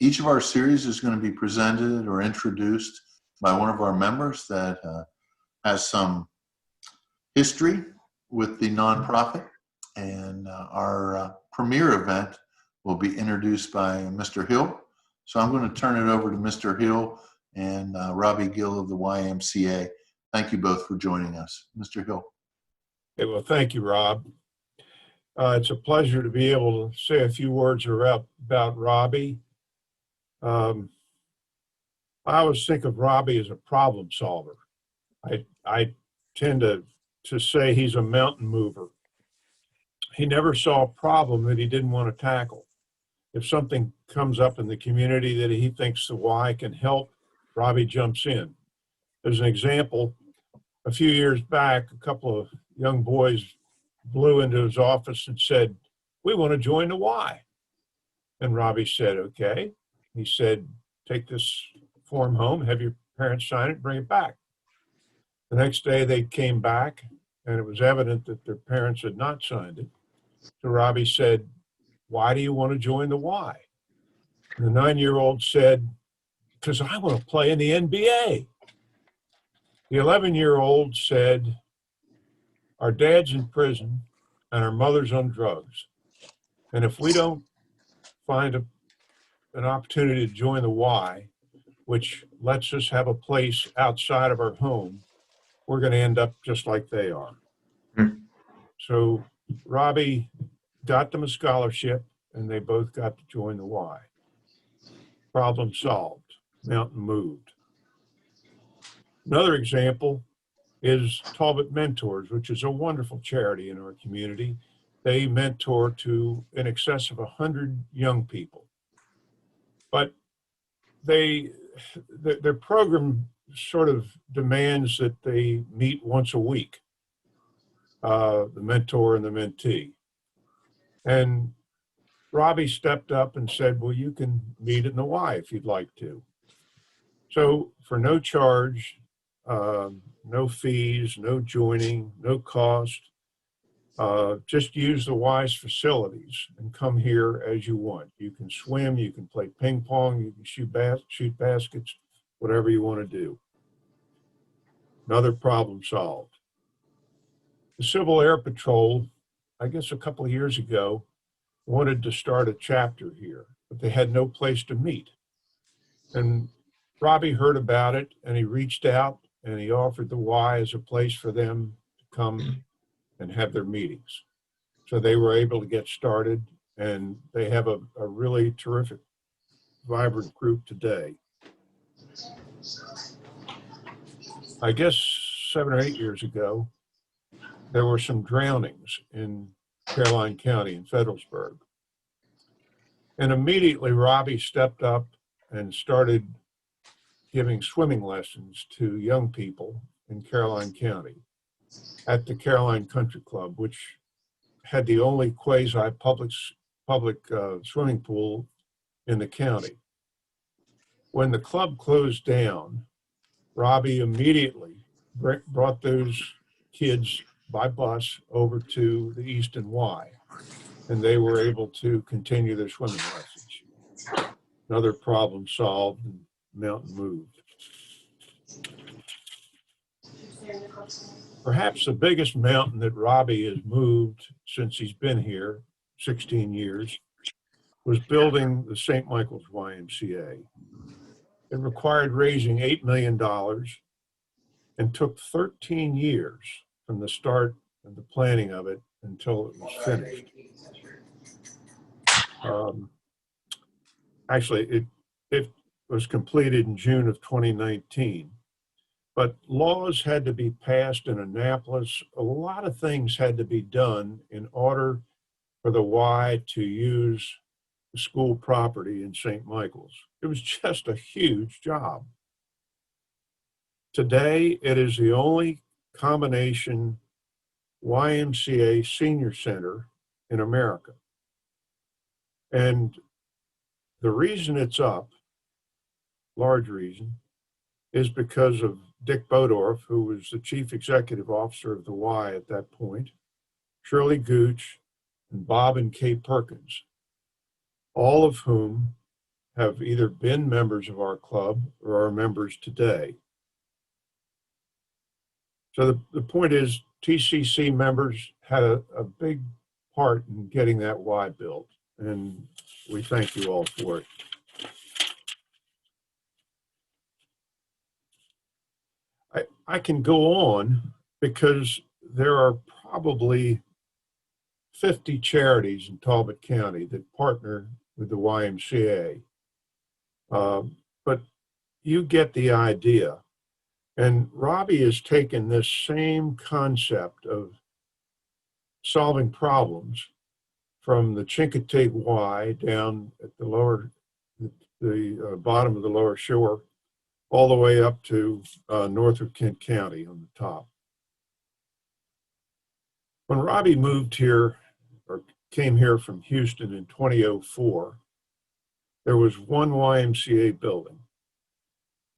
Each of our series is going to be presented or introduced by one of our members that has some history with the nonprofit. And our premiere event will be introduced by Mr. Hill. So I'm going to turn it over to Mr. Hill and Robbie Gill of the YMCA. Thank you both for joining us. Mr. Hill. Hey, well, thank you, Rob. It's a pleasure to be able to say a few words about Robbie. I always think of Robbie as a problem solver. I tend to say he's a mountain mover. He never saw a problem that he didn't want to tackle. If something comes up in the community that he thinks the Y can help, Robbie jumps in. As an example, a few years back, a couple of young boys blew into his office and said, "We want to join the Y." And Robbie said, "Okay." He said, "Take this form home, have your parents sign it, bring it back." The next day they came back and it was evident that their parents had not signed it. So Robbie said, "Why do you want to join the Y?" And the 9-year-old said, "Because I want to play in the NBA." The 11-year-old said, "Our dad's in prison and our mother's on drugs. And if we don't find an opportunity to join the Y, which lets us have a place outside of our home, we're going to end up just like they are." So Robbie got them a scholarship and they both got to join the Y. Problem solved, mountain moved. Another example is Talbot Mentors, which is a wonderful charity in our community. They mentor to in excess of 100 young people. But their program sort of demands that they meet once a week, the mentor and the mentee. And Robbie stepped up and said, "Well, you can meet in the Y if you'd like to." So for no charge, no fees, no joining, no cost, just use the Y's facilities and come here as you want. You can swim, you can play ping pong, you can shoot baskets, whatever you want to do. Another problem solved. The Civil Air Patrol, I guess a couple of years ago, wanted to start a chapter here, but they had no place to meet. And Robbie heard about it and he reached out and he offered the Y as a place for them to come and have their meetings. So they were able to get started and they have a really terrific, vibrant group today. I guess 7 or 8 years ago, there were some drownings in Caroline County in Federalsburg. And immediately Robbie stepped up and started giving swimming lessons to young people in Caroline County at the Caroline Country Club, which had the only quasi-public swimming pool in the county. When the club closed down, Robbie immediately brought those kids by bus over to the Easton Y, and they were able to continue their swimming lessons. Another problem solved and mountain moved. Perhaps the biggest mountain that Robbie has moved since he's been here, 16 years, was building the St. Michael's YMCA. It required raising $8 million and took 13 years from the start of the planning of it until it was finished. Actually, it was completed in June of 2019, but laws had to be passed in Annapolis. A lot of things had to be done in order for the Y to use the school property in St. Michael's. It was just a huge job. Today, it is the only combination YMCA senior center in America. And the reason it's up, large reason, is because of Dick Bodorf, who was the chief executive officer of the Y at that point, Shirley Gooch, and Bob and Kay Perkins, all of whom have either been members of our club or are members today. So the point is, TCC members had a big part in getting that Y built, and we thank you all for it. I can go on because there are probably 50 charities in Talbot County that partner with the YMCA. But you get the idea. And Robbie has taken this same concept of solving problems from the Chincoteague Y down at the bottom of the lower shore, all the way up to north of Kent County on the top. When Robbie moved here, or came here from Houston in 2004, there was one YMCA building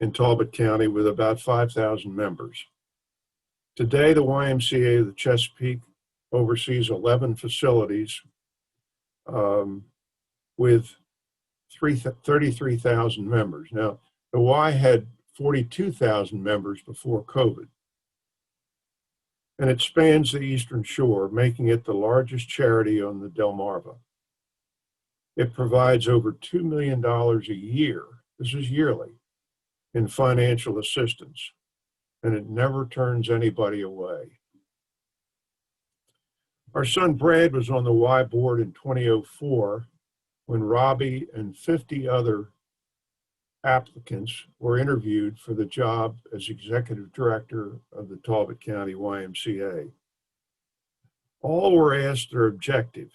in Talbot County with about 5,000 members. Today, the YMCA of the Chesapeake oversees 11 facilities with 33,000 members. Now, the Y had 42,000 members before COVID, and it spans the Eastern Shore, making it the largest charity on the Delmarva. It provides over $2 million a year, this is yearly, in financial assistance, and it never turns anybody away. Our son Brad was on the Y board in 2004 when Robbie and 50 other applicants were interviewed for the job as executive director of the Talbot County YMCA. All were asked their objective,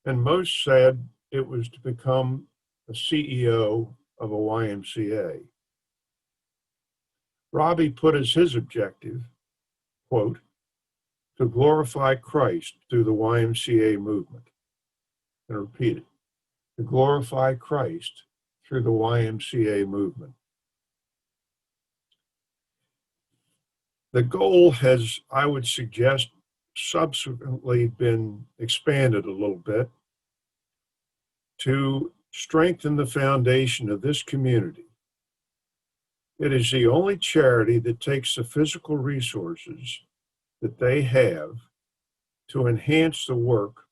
and most said it was to become a CEO of a YMCA. Robbie put as his objective, quote, to glorify Christ through the YMCA movement. And repeat it, to glorify Christ through the YMCA movement. The goal has, I would suggest, subsequently been expanded a little bit to strengthen the foundation of this community. It is the only charity that takes the physical resources that they have to enhance the work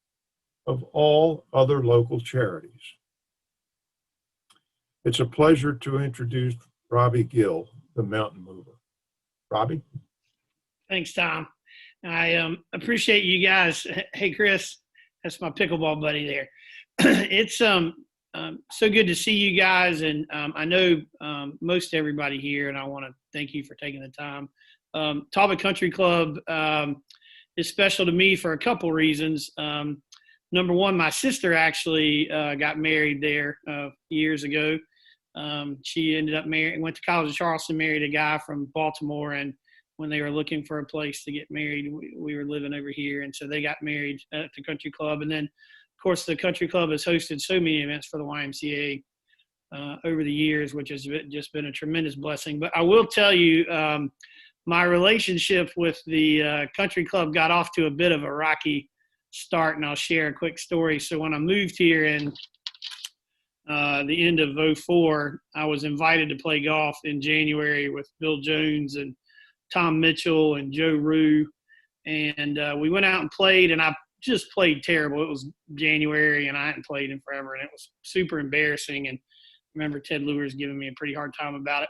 of all other local charities. It's a pleasure to introduce Robbie Gill, the mountain mover. Robbie? Thanks, Tom. I appreciate you guys. Hey, Chris, that's my pickleball buddy there. It's so good to see you guys, and I know most everybody here, and I want to thank you for taking the time. Talbot Country Club is special to me for a couple reasons. Number one, my sister actually got married there years ago. She ended up went to college in Charleston, married a guy from Baltimore, and when they were looking for a place to get married, we were living over here, and so they got married at the country club. And then, of course, the country club has hosted so many events for the YMCA over the years, which has just been a tremendous blessing. But I will tell you, my relationship with the country club got off to a bit of a rocky start, and I'll share a quick story. So when I moved here in the end of 2004, I was invited to play golf in January with Bill Jones and Tom Mitchell and Joe Rue. And we went out and played, and I just played terrible. It was January, and I hadn't played in forever, and it was super embarrassing. And I remember Ted Lewis giving me a pretty hard time about it.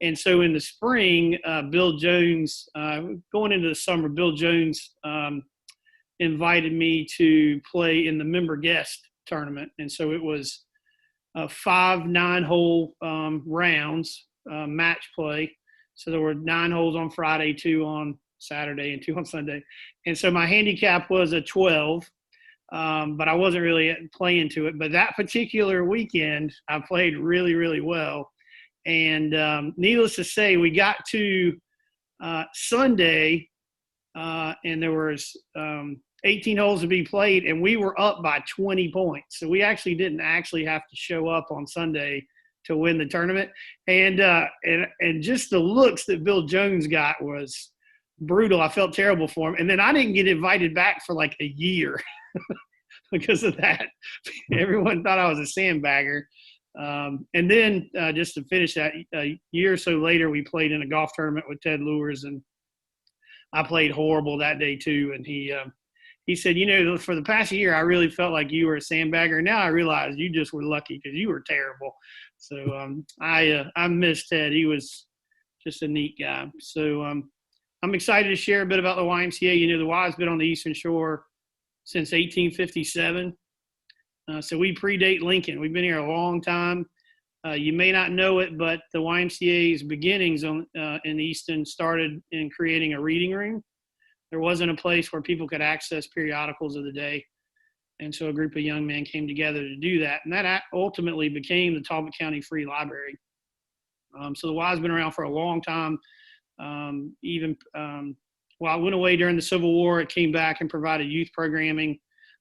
And so in the spring, Bill Jones, going into the summer, Bill Jones invited me to play in the member guest tournament. And so it was 5 9-hole rounds, match play. So there were 9 holes on Friday, 2 on Saturday, and 2 on Sunday. And so my handicap was a 12, but I wasn't really playing to it. But that particular weekend, I played really, really well. And needless to say, we got to Sunday, and there was 18 holes to be played, and we were up by 20 points. So we actually didn't have to show up on Sunday to win the tournament. And just the looks that Bill Jones got was brutal. I felt terrible for him. And then I didn't get invited back for like a year because of that. Everyone thought I was a sandbagger. And then just to finish that, a year or so later, we played in a golf tournament with Ted Lewis, and I played horrible that day too. And he said, for the past year, I really felt like you were a sandbagger. Now I realize you just were lucky because you were terrible. So I miss Ted. He was just a neat guy. So I'm excited to share a bit about the YMCA. The Y's been on the Eastern Shore since 1857. So we predate Lincoln. We've been here a long time. You may not know it, but the YMCA's beginnings in Easton started in creating a reading room. There wasn't a place where people could access periodicals of the day. And so a group of young men came together to do that. And that ultimately became the Talbot County Free Library. So the Y's been around for a long time. While it went away during the Civil War, it came back and provided youth programming,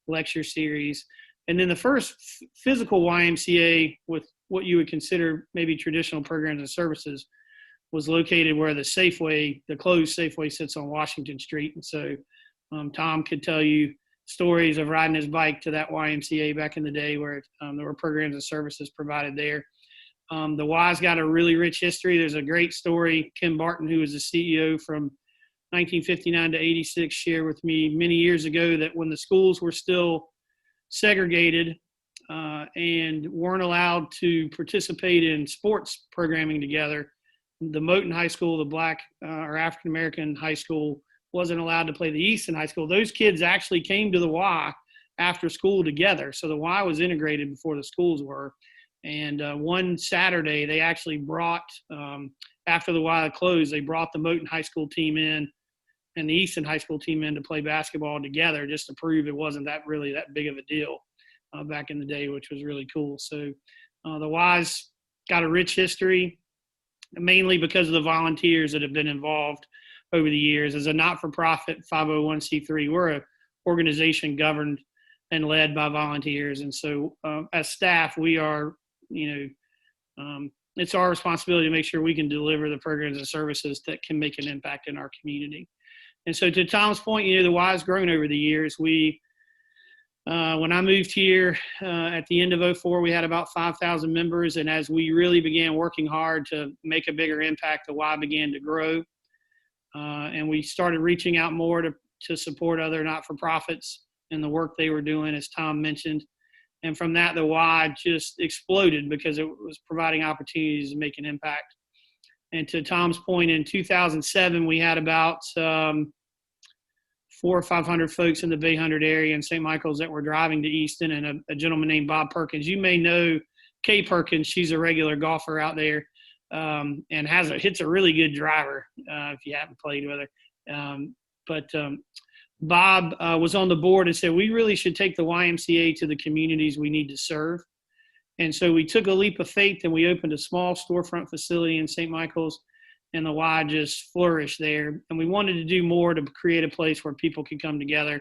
lecture series. And then the first physical YMCA with what you would consider maybe traditional programs and services was located where the closed Safeway sits on Washington Street. And so Tom could tell you stories of riding his bike to that YMCA back in the day where there were programs and services provided there. The Y's got a really rich history. There's a great story. Kim Barton, who was the CEO from 1959 to 86, shared with me many years ago that when the schools were still segregated and weren't allowed to participate in sports programming together, the Moton High School, the black or African American high school, wasn't allowed to play the Easton High School. Those kids actually came to the Y after school together. So the Y was integrated before the schools were. And one Saturday, they actually brought, after the Y closed, they brought the Moton High School team in and the Easton High School team in to play basketball together, just to prove it wasn't that big of a deal back in the day, which was really cool. So the Y's got a rich history, mainly because of the volunteers that have been involved over the years. As a not-for-profit 501c3, we're an organization governed and led by volunteers. And so as staff, we are, it's our responsibility to make sure we can deliver the programs and services that can make an impact in our community. And so to Tom's point, the Y has grown over the years. When I moved here at the end of 2004, we had about 5,000 members. And as we really began working hard to make a bigger impact, the Y began to grow. And we started reaching out more to support other not-for-profits and the work they were doing, as Tom mentioned. And from that, the Y just exploded because it was providing opportunities to make an impact. And to Tom's point, in 2007, we had about 400 or 500 folks in the Bay Hundred area in St. Michael's that were driving to Easton, and a gentleman named Bob Perkins. You may know Kay Perkins. She's a regular golfer out there and hits a really good driver if you haven't played with her. But Bob was on the board and said, we really should take the YMCA to the communities we need to serve. And so we took a leap of faith and we opened a small storefront facility in St. Michael's, and the Y just flourished there. And we wanted to do more to create a place where people could come together.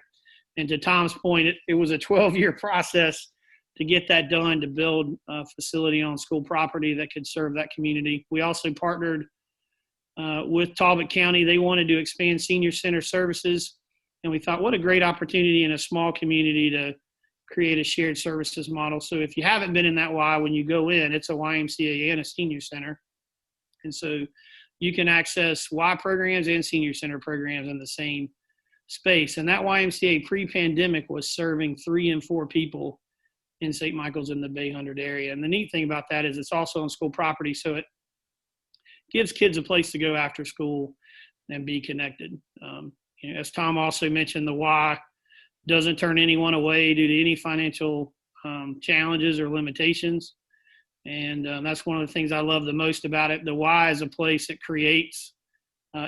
And to Tom's point, it was a 12-year process to get that done, to build a facility on school property that could serve that community. We also partnered with Talbot County. They wanted to expand senior center services. And we thought, what a great opportunity in a small community to create a shared services model. So if you haven't been in that Y, when you go in, it's a YMCA and a senior center. And so you can access Y programs and senior center programs in the same space. And that YMCA pre-pandemic was serving 3 and 4 people in St. Michael's in the Bay Hundred area. And the neat thing about that is it's also on school property, so it gives kids a place to go after school and be connected. As Tom also mentioned, the Y doesn't turn anyone away due to any financial challenges or limitations. And that's one of the things I love the most about it. The Y is a place that creates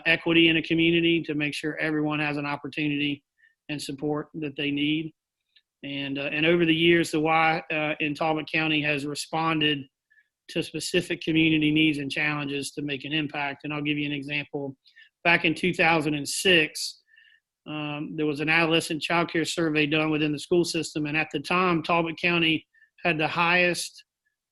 equity in a community to make sure everyone has an opportunity and support that they need. And over the years, the Y in Talbot County has responded to specific community needs and challenges to make an impact. And I'll give you an example. Back in 2006, there was an adolescent child care survey done within the school system. And at the time, Talbot County had the highest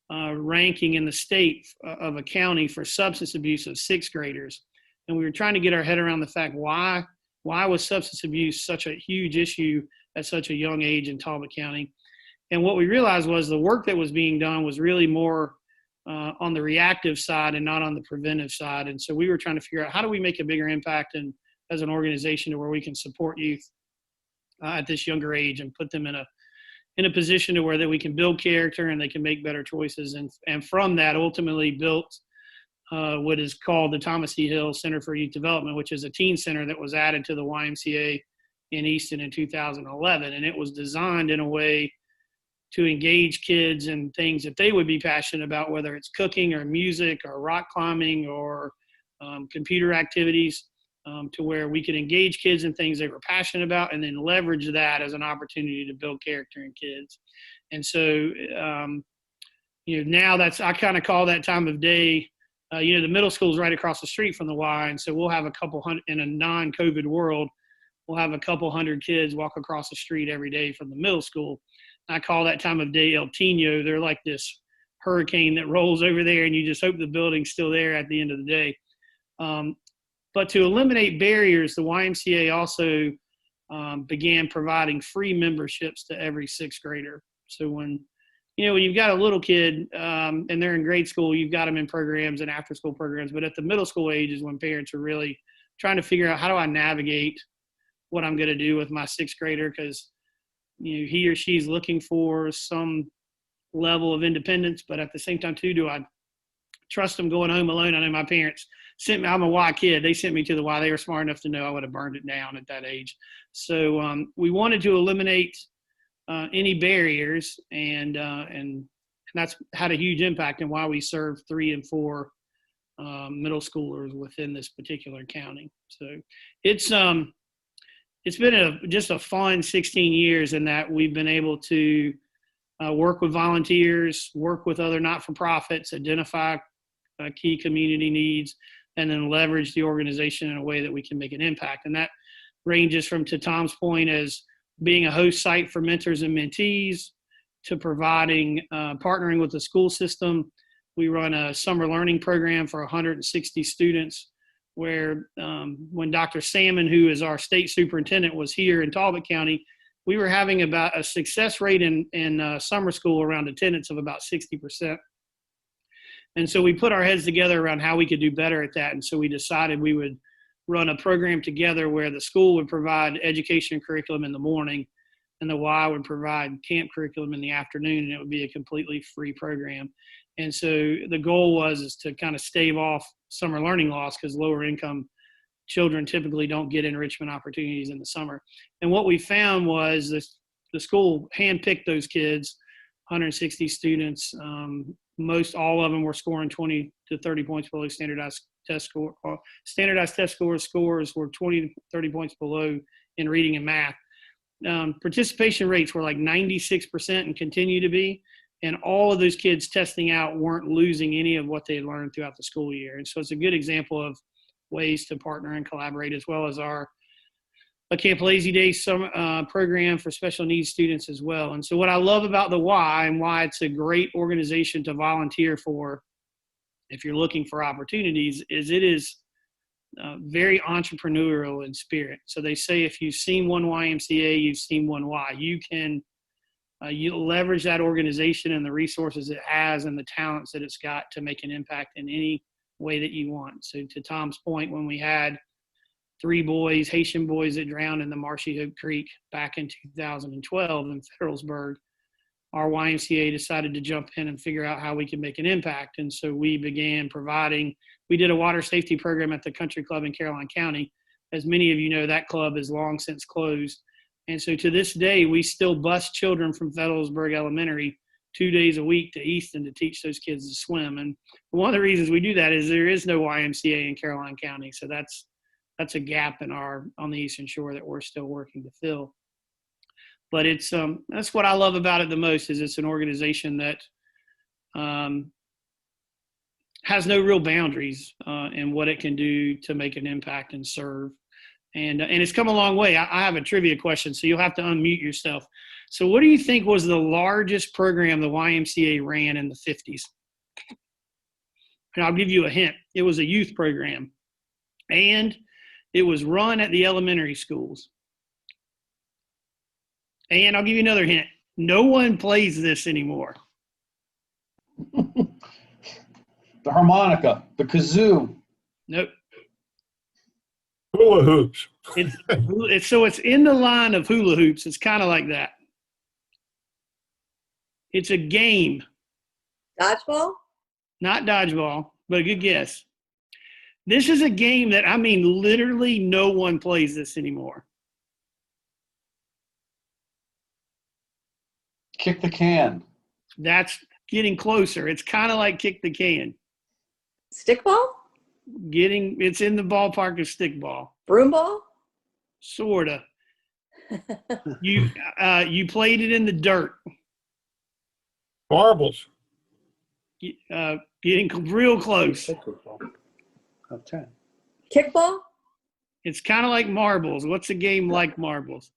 ranking in the state of a county for substance abuse of 6th graders. And we were trying to get our head around the fact, why was substance abuse such a huge issue at such a young age in Talbot County? And what we realized was the work that was being done was really more on the reactive side and not on the preventive side. And so we were trying to figure out how do we make a bigger impact and as an organization to where we can support youth at this younger age and put them in a position to where that we can build character and they can make better choices. And from that ultimately built what is called the Thomas E. Hill Center for Youth Development, which is a teen center that was added to the YMCA in Easton in 2011. And it was designed in a way to engage kids in things that they would be passionate about, whether it's cooking or music or rock climbing or computer activities, to where we could engage kids in things they were passionate about and then leverage that as an opportunity to build character in kids. And so, now I kind of call that time of day, the middle school is right across the street from the Y. And so we'll have a couple hundred in a non-COVID world. We'll have a couple hundred kids walk across the street every day from the middle school. I call that time of day El Tino. They're like this hurricane that rolls over there, and you just hope the building's still there at the end of the day. But to eliminate barriers, the YMCA also began providing free memberships to every sixth grader. So when you've got a little kid and they're in grade school, you've got them in programs and after school programs. But at the middle school age is when parents are really trying to figure out how do I navigate what I'm going to do with my sixth grader, because he or she's looking for some level of independence, but at the same time too, do I trust them going home alone? I know my parents sent me, I'm a Y kid. They sent me to the Y. They were smart enough to know I would have burned it down at that age. So we wanted to eliminate any barriers, and that's had a huge impact in why we serve 3 and 4 middle schoolers within this particular county. So it's been just a fun 16 years in that we've been able to work with volunteers, work with other not-for-profits, identify key community needs, and then leverage the organization in a way that we can make an impact. And that ranges from, to Tom's point, as being a host site for mentors and mentees, to providing, partnering with the school system. We run a summer learning program for 160 students where when Dr. Salmon, who is our state superintendent, was here in Talbot County, we were having about a success rate in summer school around attendance of about 60%. And so we put our heads together around how we could do better at that. And so we decided we would run a program together where the school would provide education and curriculum in the morning, and the Y would provide camp curriculum in the afternoon, and it would be a completely free program. And so the goal is to kind of stave off summer learning loss, because lower income children typically don't get enrichment opportunities in the summer. And what we found was the school handpicked those kids, 160 students. Most all of them were scoring 20 to 30 points below standardized test score. Standardized test scores were 20 to 30 points below in reading and math. Participation rates were like 96% and continue to be. And all of those kids testing out weren't losing any of what they had learned throughout the school year. And so it's a good example of ways to partner and collaborate, as well as our Camp Lazy Day summer program for special needs students as well. And so what I love about the Y, and why it's a great organization to volunteer for if you're looking for opportunities, is it is very entrepreneurial in spirit. So they say if you've seen one YMCA, you've seen one Y. You can you leverage that organization and the resources it has and the talents that it's got to make an impact in any way that you want. So to Tom's point, when we had 3 boys, Haitian boys, that drowned in the Marshy Hope Creek back in 2012 in Federalsburg, our YMCA decided to jump in and figure out how we could make an impact. And so we began we did a water safety program at the country club in Caroline County. As many of you know, that club is long since closed. And so to this day, we still bus children from Federalsburg Elementary 2 days a week to Easton to teach those kids to swim. And one of the reasons we do that is there is no YMCA in Caroline County. So that's a gap on the Eastern Shore that we're still working to fill. But it's that's what I love about it the most, is it's an organization that has no real boundaries in what it can do to make an impact and serve. And it's come a long way. I have a trivia question, so you'll have to unmute yourself. So what do you think was the largest program the YMCA ran in the 50s? And I'll give you a hint. It was a youth program, and it was run at the elementary schools. And I'll give you another hint. No one plays this anymore. The harmonica, the kazoo. Nope. Hula hoops. It's in the line of hula hoops. It's kind of like that. It's a game, Dodgeball? not dodgeball, but a good guess. This is a game that, I mean, literally no one plays this anymore. Kick the can. That's getting closer. It's kind of like kick the can. Stickball? It's in the ballpark of stickball. Broomball? Sorta. You played it in the dirt. Marbles. Getting real close. Kickball? It's kind of like marbles. What's a game like marbles?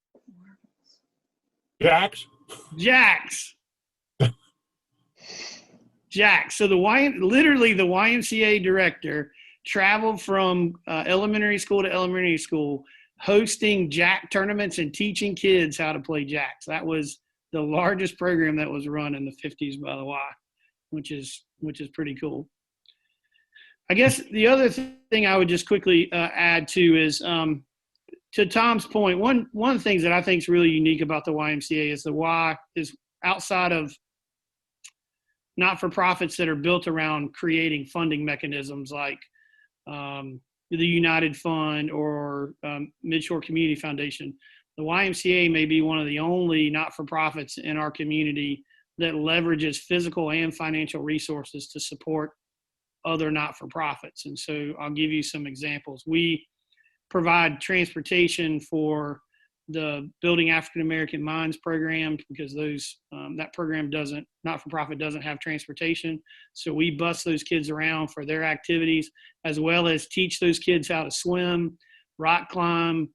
Jacks. Jacks. Jacks. So literally the YMCA director traveled from elementary school to elementary school, hosting jack tournaments and teaching kids how to play jacks. That was the largest program that was run in the 50s by the Y, which is pretty cool. I guess the other thing I would just quickly add to is, to Tom's point, one of the things that I think is really unique about the YMCA is the Y is outside of not-for-profits that are built around creating funding mechanisms like the United Fund or Midshore Community Foundation. The YMCA may be one of the only not-for-profits in our community that leverages physical and financial resources to support other not-for-profits. And so I'll give you some examples. We provide transportation for the Building African American Minds program because that program not-for-profit doesn't have transportation. So we bus those kids around for their activities, as well as teach those kids how to swim, rock climb,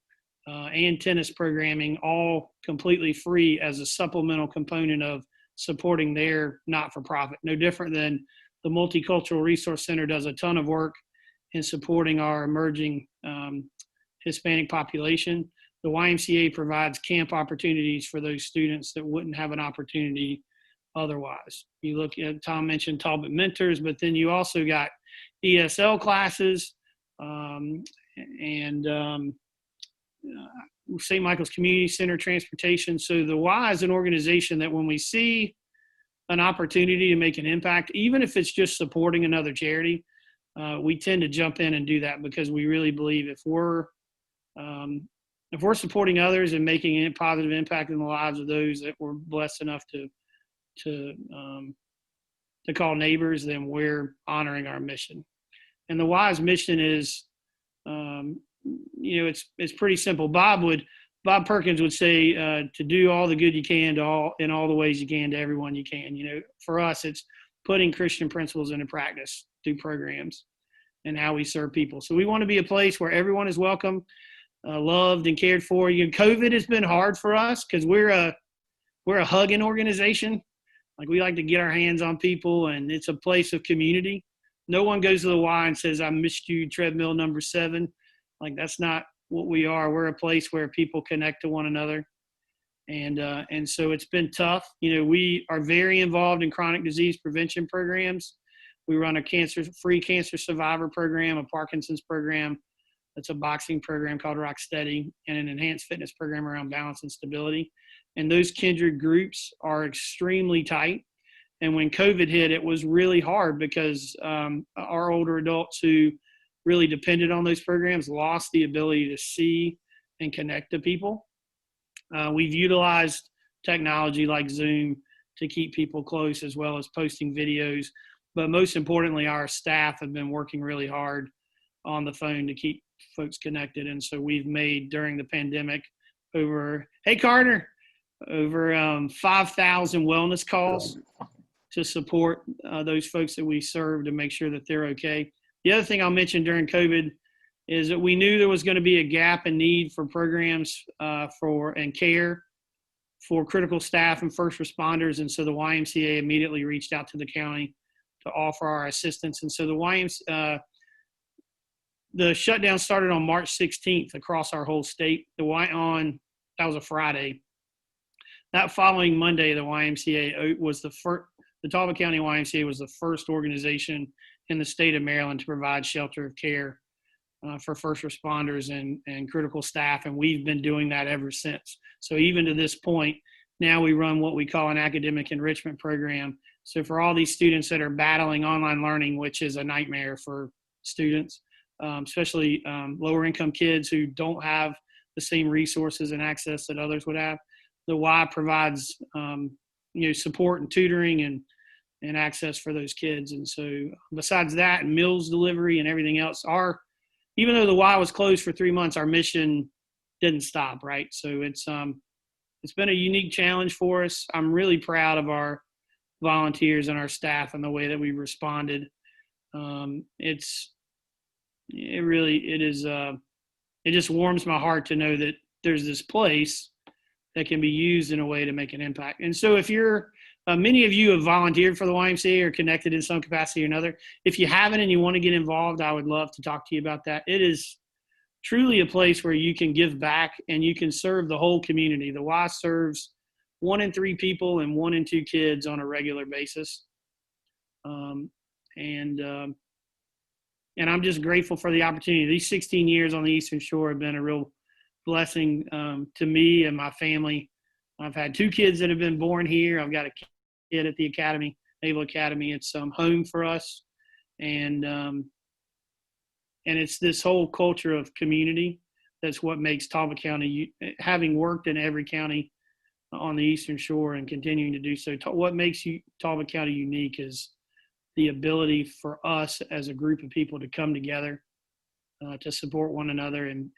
and tennis programming, all completely free as a supplemental component of supporting their not-for-profit. No different than the Multicultural Resource Center does a ton of work in supporting our emerging Hispanic population. The YMCA provides camp opportunities for those students that wouldn't have an opportunity otherwise. You look at, Tom mentioned Talbot Mentors, but then you also got ESL classes and St. Michael's Community Center transportation. So the Y is an organization that when we see an opportunity to make an impact, even if it's just supporting another charity, we tend to jump in and do that because we really believe if we're supporting others and making a positive impact in the lives of those that we're blessed enough to call neighbors, then we're honoring our mission. And the Y's mission is, it's pretty simple. Bob Perkins would say to do all the good you can in all the ways you can to everyone you can. For us, it's putting Christian principles into practice through programs and how we serve people. So we want to be a place where everyone is welcome, loved, and cared for. COVID has been hard for us because we're a hugging organization. Like we like to get our hands on people, and it's a place of community. No one goes to the Y and says, "I missed you, treadmill number 7." Like that's not what we are. We're a place where people connect to one another. And so it's been tough. We are very involved in chronic disease prevention programs. We run a free cancer survivor program, a Parkinson's program. That's a boxing program called Rock Steady, and an enhanced fitness program around balance and stability. And those kindred groups are extremely tight. And when COVID hit, it was really hard because our older adults who really depended on those programs lost the ability to see and connect to people. We've utilized technology like Zoom to keep people close, as well as posting videos. But most importantly, our staff have been working really hard on the phone to keep folks connected. And so we've made, during the pandemic, over 5,000 wellness calls to support those folks that we serve to make sure that they're okay. The other thing I'll mention during COVID is that we knew there was going to be a gap in need for programs and care for critical staff and first responders. And so the YMCA immediately reached out to the county to offer our assistance. And so the shutdown started on March 16th across our whole state. That was a Friday. that following Monday, the YMCA was the Talbot County YMCA was the first organization in the state of Maryland to provide shelter of care for first responders and critical staff, and we've been doing that ever since. So even to this point, now we run what we call an academic enrichment program. So for all these students that are battling online learning, which is a nightmare for students, especially lower income kids who don't have the same resources and access that others would have, the Y provides support and tutoring and access for those kids. And so besides that, and meals delivery and everything else, even though the Y was closed for 3 months, our mission didn't stop, right? So it's been a unique challenge for us. I'm really proud of our volunteers and our staff and the way that we responded. It just warms my heart to know that there's this place that can be used in a way to make an impact. And so if you're, many of you have volunteered for the YMCA or connected in some capacity or another. If you haven't and you want to get involved, I would love to talk to you about that. It is truly a place where you can give back and you can serve the whole community. The Y serves 1 in 3 people and 1 in 2 kids on a regular basis. And I'm just grateful for the opportunity. These 16 years on the Eastern Shore have been a real blessing to me and my family. I've had 2 kids that have been born here. I've got a kid at the Academy, Naval Academy. It's home for us. And it's this whole culture of community that's what makes Talbot County, having worked in every county on the Eastern Shore and continuing to do so, what makes Talbot County unique is the ability for us as a group of people to come together to support one another and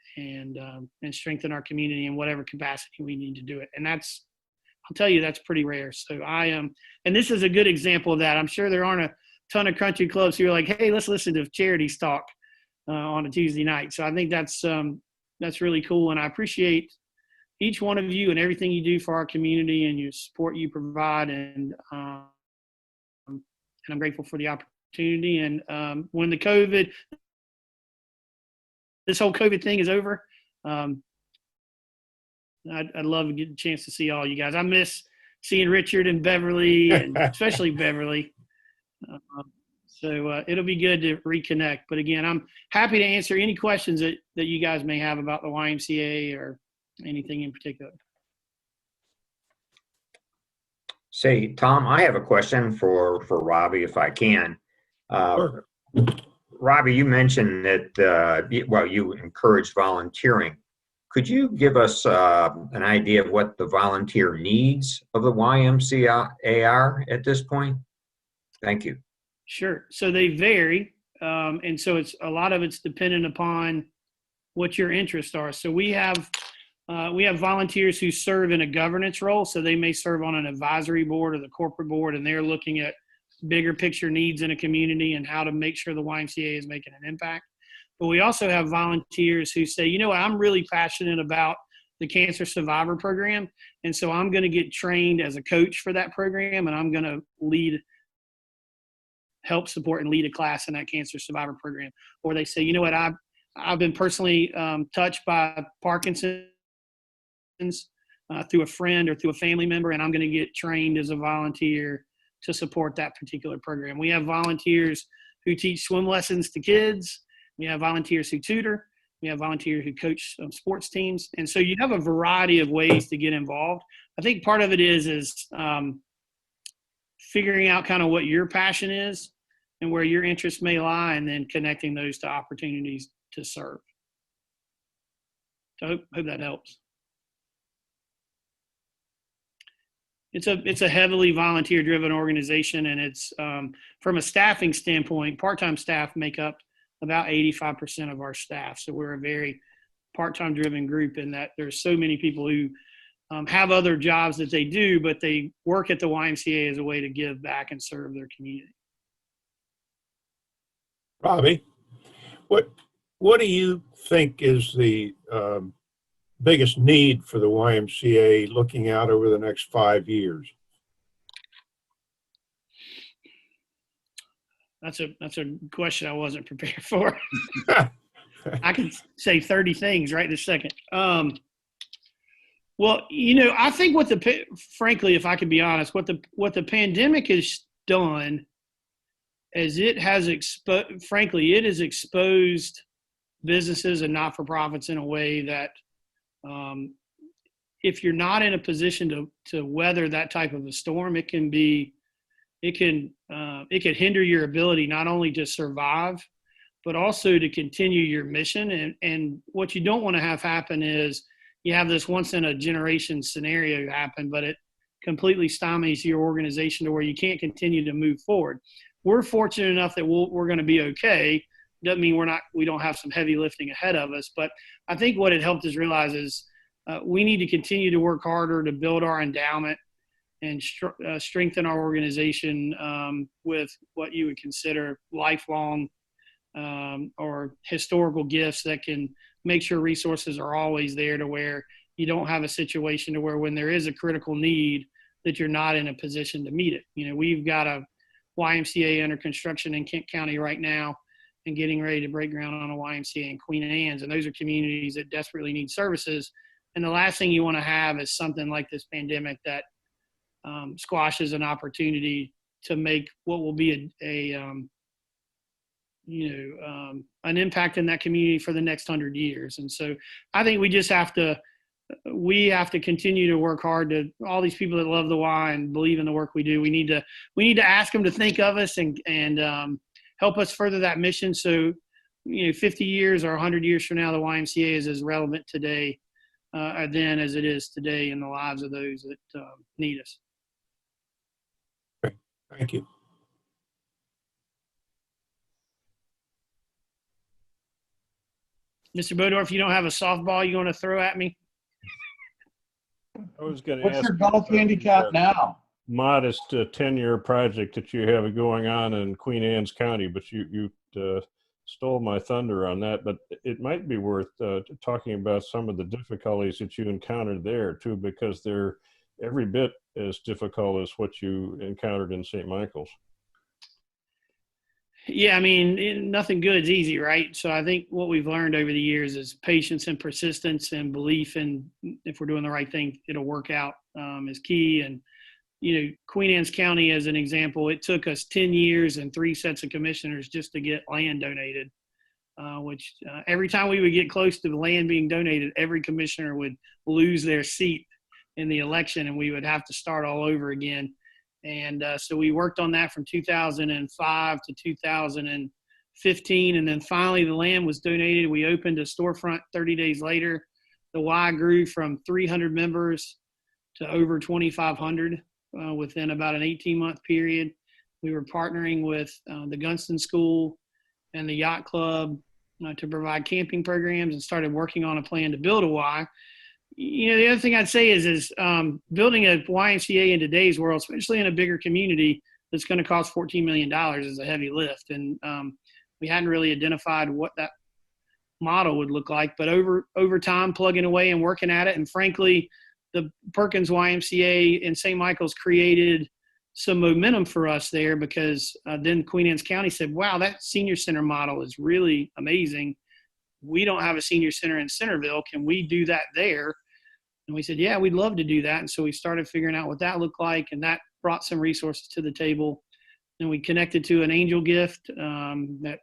strengthen our community in whatever capacity we need to do it. And I'll tell you, that's pretty rare. So and this is a good example of that. I'm sure there aren't a ton of country clubs who are like, hey, let's listen to charities talk on a Tuesday night. So I think that's really cool. And I appreciate each one of you and everything you do for our community and your support you provide. And I'm grateful for the opportunity. And when this whole COVID thing is over, I'd love to get a chance to see all you guys. I miss seeing Richard and Beverly, and especially Beverly. So it'll be good to reconnect. But again, I'm happy to answer any questions that you guys may have about the YMCA or anything in particular. Say, Tom, I have a question for Robbie, if I can. Sure. Robbie, you mentioned that, you encourage volunteering. Could you give us an idea of what the volunteer needs of the YMCA are at this point? Thank you. Sure. So they vary. And so a lot of it's dependent upon what your interests are. So we have volunteers who serve in a governance role. So they may serve on an advisory board or the corporate board, and they're looking at bigger picture needs in a community and how to make sure the YMCA is making an impact. But we also have volunteers who say, you know what, I'm really passionate about the Cancer Survivor Program. And so I'm going to get trained as a coach for that program, and I'm going to help support and lead a class in that Cancer Survivor Program. Or they say, you know what, I've been personally touched by Parkinson's through a friend or through a family member, and I'm going to get trained as a volunteer to support that particular program. We have volunteers who teach swim lessons to kids. We have volunteers who tutor. We have volunteers who coach sports teams. And so you have a variety of ways to get involved. I think part of it is figuring out kind of what your passion is and where your interests may lie, and then connecting those to opportunities to serve. So I hope that helps. It's a heavily volunteer-driven organization, and it's from a staffing standpoint, part-time staff make up about 85% of our staff. So we're a very part-time driven group in that there's so many people who have other jobs that they do, but they work at the YMCA as a way to give back and serve their community. Robbie, what do you think is the biggest need for the YMCA looking out over the next 5 years? That's a question I wasn't prepared for. I can say 30 things right this second. Well, I think frankly, if I could be honest, what the pandemic has done is it has exposed businesses and not-for-profits in a way that if you're not in a position to weather that type of a storm, it can hinder your ability not only to survive, but also to continue your mission. And what you don't want to have happen is you have this once in a generation scenario happen, but it completely stymies your organization to where you can't continue to move forward. We're fortunate enough that we're going to be okay. Doesn't mean we don't have some heavy lifting ahead of us, but I think what it helped us realize is we need to continue to work harder to build our endowment and strengthen our organization with what you would consider lifelong or historical gifts that can make sure resources are always there to where you don't have a situation to where when there is a critical need that you're not in a position to meet it. We've got a YMCA under construction in Kent County right now and getting ready to break ground on a YMCA in Queen Anne's. And those are communities that desperately need services. And the last thing you want to have is something like this pandemic that squashes an opportunity to make what will be an impact in that community for the next 100 years. And so I think we have to continue to work hard to all these people that love the Y and believe in the work we do. We need to ask them to think of us and help us further that mission. So, 50 years or 100 years from now, the YMCA is as relevant today then as it is today in the lives of those that need us. Thank you. Mr. Bodorf, you don't have a softball you want to throw at me? I was going to What's ask your you golf about handicap the, now? modest 10-year project that you have going on in Queen Anne's County, but you stole my thunder on that. But it might be worth talking about some of the difficulties that you encountered there too, because they're every bit as difficult as what you encountered in St. Michael's. Yeah, nothing good is easy, right? So I think what we've learned over the years is patience and persistence and belief in if we're doing the right thing, it'll work out is key. And, Queen Anne's County, as an example, it took us 10 years and 3 sets of commissioners just to get land donated, which every time we would get close to the land being donated, every commissioner would lose their seat in the election and we would have to start all over again. And so we worked on that from 2005 to 2015. And then finally the land was donated. We opened a storefront 30 days later. The Y grew from 300 members to over 2,500 within about an 18-month period. We were partnering with the Gunston School and the Yacht Club to provide camping programs and started working on a plan to build a Y. The other thing I'd say is building a YMCA in today's world, especially in a bigger community that's going to cost $14 million is a heavy lift. And we hadn't really identified what that model would look like, but over time, plugging away and working at it. And frankly, the Perkins YMCA in St. Michael's created some momentum for us there because then Queen Anne's County said, wow, that senior center model is really amazing. We don't have a senior center in Centerville. Can we do that there? And we said, yeah, we'd love to do that. And so we started figuring out what that looked like, and that brought some resources to the table. And we connected to an angel gift that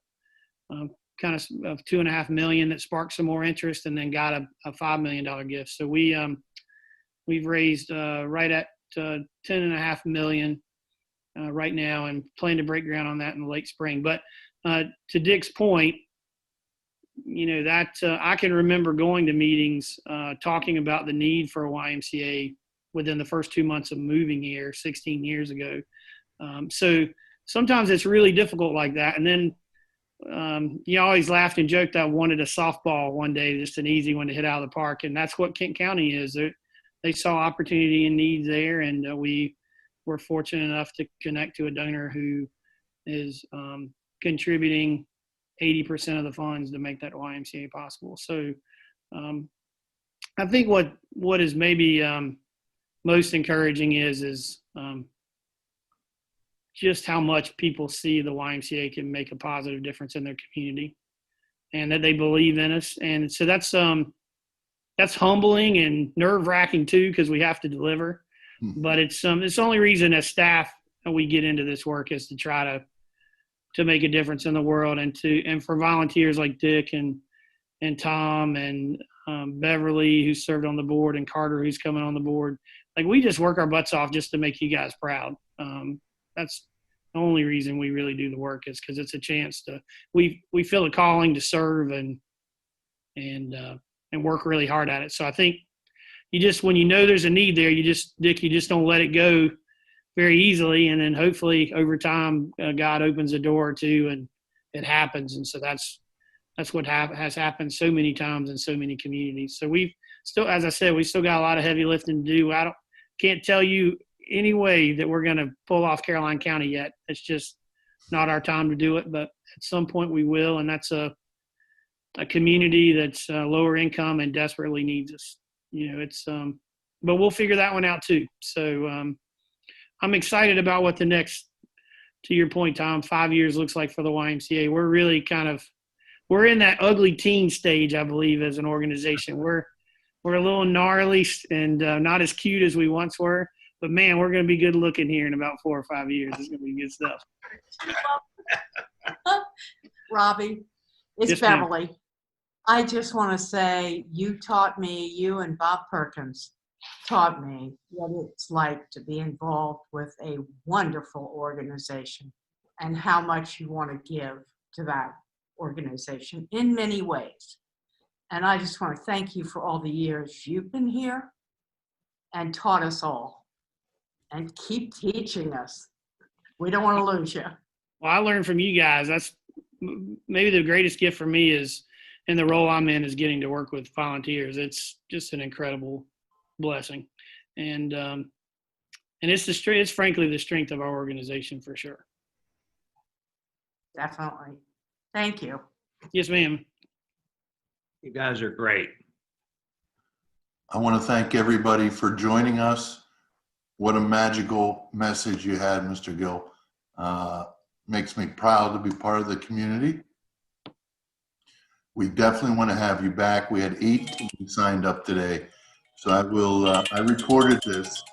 kind of $2.5 million that sparked some more interest, and then got a $5 million gift. So we've raised right at $10.5 million right now, and plan to break ground on that in the late spring. But to Dick's point, I can remember going to meetings talking about the need for a YMCA within the first 2 months of moving here 16 years ago. So sometimes it's really difficult like that. And then you always laughed and joked I wanted a softball one day, just an easy one to hit out of the park. And that's what Kent County is. They saw opportunity and needs there, and we were fortunate enough to connect to a donor who is contributing 80% of the funds to make that YMCA possible. So I think what is maybe most encouraging is just how much people see the YMCA can make a positive difference in their community, and that they believe in us. And so that's that's humbling and nerve wracking too, because we have to deliver. But it's the only reason as staff we get into this work is to try to make a difference in the world, and for volunteers like Dick and Tom and Beverly, who served on the board, and Carter, who's coming on the board. Like, we just work our butts off just to make you guys proud. That's the only reason we really do the work, is because it's a chance to we feel a calling to serve and work really hard at it. So I think you just, when you know there's a need there, you just don't let it go very easily, and then hopefully over time God opens a door or two and it happens. And so that's what has happened so many times in so many communities. So we've still, as I said, we still got a lot of heavy lifting to do. Can't tell you any way that we're going to pull off Caroline County yet. It's just not our time to do it, but at some point we will. And that's a community that's lower income and desperately needs us. But we'll figure that one out too. So I'm excited about what the next, to your point, Tom, 5 years looks like for the YMCA. We're really we're in that ugly teen stage, I believe, as an organization. We're a little gnarly and not as cute as we once were, but man, we're going to be good looking here in about 4 or 5 years. It's going to be good stuff. Robbie, it's Yes, ma'am. Beverly. I just want to say you and Bob Perkins taught me what it's like to be involved with a wonderful organization and how much you want to give to that organization in many ways. And I just want to thank you for all the years you've been here and taught us all, and keep teaching us. We don't want to lose you. Well, I learned from you guys. That's maybe the greatest gift for me, is in the role I'm in, is getting to work with volunteers. It's just an incredible blessing. And it's frankly the strength of our organization for sure. Definitely. Thank you. Yes, ma'am. You guys are great. I want to thank everybody for joining us. What a magical message you had, Mr. Gill. Makes me proud to be part of the community. We definitely want to have you back. We had 18 signed up today. So I recorded this.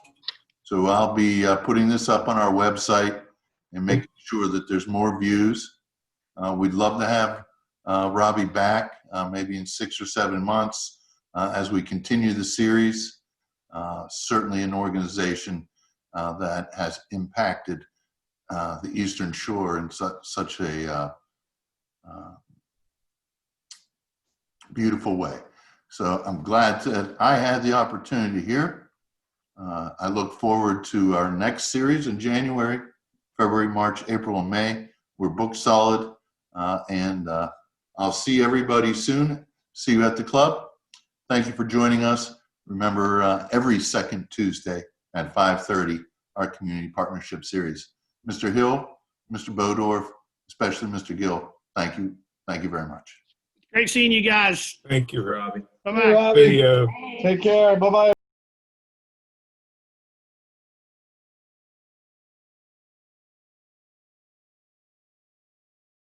So I'll be putting this up on our website and making sure that there's more views. We'd love to have Robbie back, maybe in 6 or 7 months, as we continue the series. Certainly an organization that has impacted the Eastern Shore in such a beautiful way. So I'm glad that I had the opportunity here. I look forward to our next series in January, February, March, April, and May. We're booked solid, and I'll see everybody soon. See you at the club. Thank you for joining us. Remember, every second Tuesday at 5:30, our Community Partnership Series. Mr. Hill, Mr. Bodorf, especially Mr. Gill, thank you. Thank you very much. Great seeing you guys. Thank you, Robbie. Bye-bye. Robbie, Video. take care. Bye-bye.